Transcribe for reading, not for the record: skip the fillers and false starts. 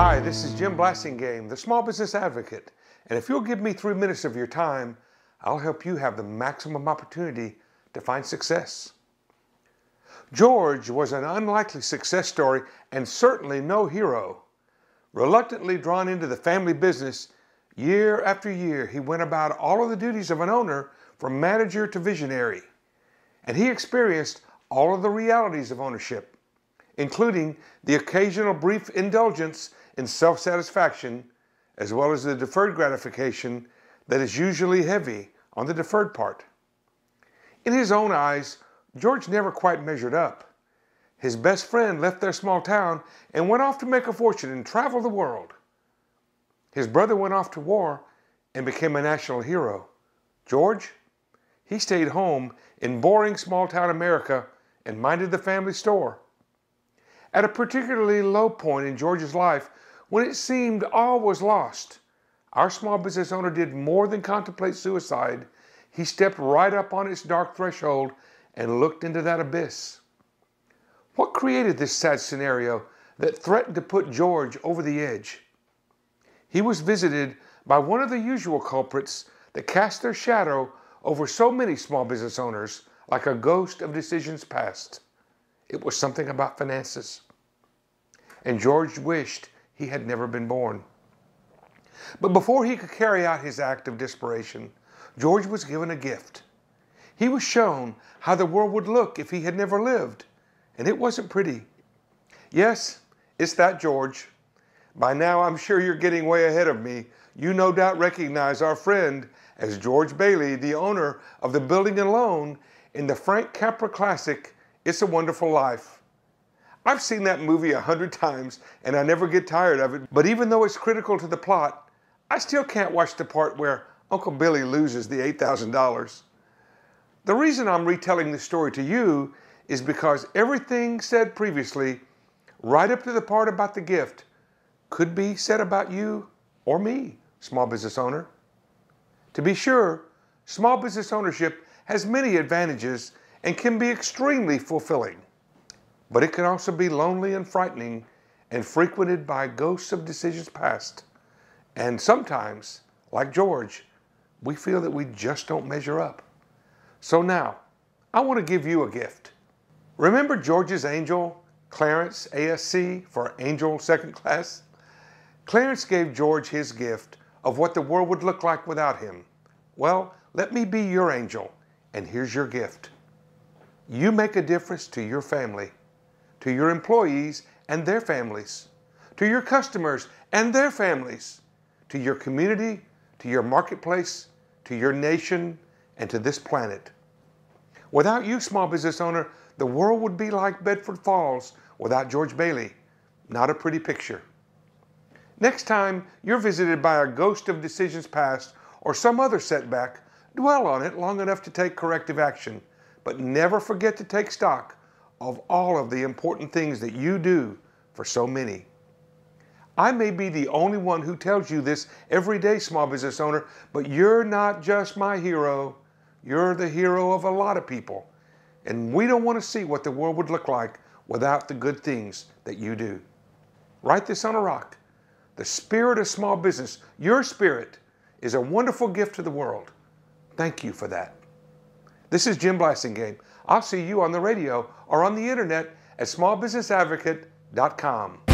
Hi, this is Jim Blasingame, the Small Business Advocate, and if you'll give me 3 minutes of your time, I'll help you have the maximum opportunity to find success. George was an unlikely success story and certainly no hero. Reluctantly drawn into the family business, year after year he went about all of the duties of an owner from manager to visionary, and he experienced all of the realities of ownership, including the occasional brief indulgence in self-satisfaction, as well as the deferred gratification that is usually heavy on the deferred part. In his own eyes, George never quite measured up. His best friend left their small town and went off to make a fortune and travel the world. His brother went off to war and became a national hero. George, he stayed home in boring small town America and minded the family store. At a particularly low point in George's life, when it seemed all was lost, our small business owner did more than contemplate suicide. He stepped right up on its dark threshold and looked into that abyss. What created this sad scenario that threatened to put George over the edge? He was visited by one of the usual culprits that cast their shadow over so many small business owners like a ghost of decisions past. It was something about finances. And George wished he had never been born. But before he could carry out his act of desperation, George was given a gift. He was shown how the world would look if he had never lived, and it wasn't pretty. Yes, it's that George. By now, I'm sure you're getting way ahead of me. You no doubt recognize our friend as George Bailey, the owner of the building and loan in the Frank Capra classic, It's a Wonderful Life. I've seen that movie 100 times and I never get tired of it, but even though it's critical to the plot, I still can't watch the part where Uncle Billy loses the $8,000. The reason I'm retelling this story to you is because everything said previously, right up to the part about the gift, could be said about you or me, small business owner. To be sure, small business ownership has many advantages and can be extremely fulfilling. But it can also be lonely and frightening and frequented by ghosts of decisions past. And sometimes, like George, we feel that we just don't measure up. So now, I want to give you a gift. Remember George's angel, Clarence, ASC, for Angel Second Class? Clarence gave George his gift of what the world would look like without him. Well, let me be your angel, and here's your gift. You make a difference to your family, to your employees and their families, to your customers and their families, to your community, to your marketplace, to your nation, and to this planet. Without you, small business owner, the world would be like Bedford Falls without George Bailey. Not a pretty picture. Next time you're visited by a ghost of decisions past or some other setback, dwell on it long enough to take corrective action, but never forget to take stock of all of the important things that you do for so many. I may be the only one who tells you this every day, small business owner, but you're not just my hero. You're the hero of a lot of people. And we don't want to see what the world would look like without the good things that you do. Write this on a rock. The spirit of small business, your spirit, is a wonderful gift to the world. Thank you for that. This is Jim Blasingame. I'll see you on the radio or on the internet at smallbusinessadvocate.com.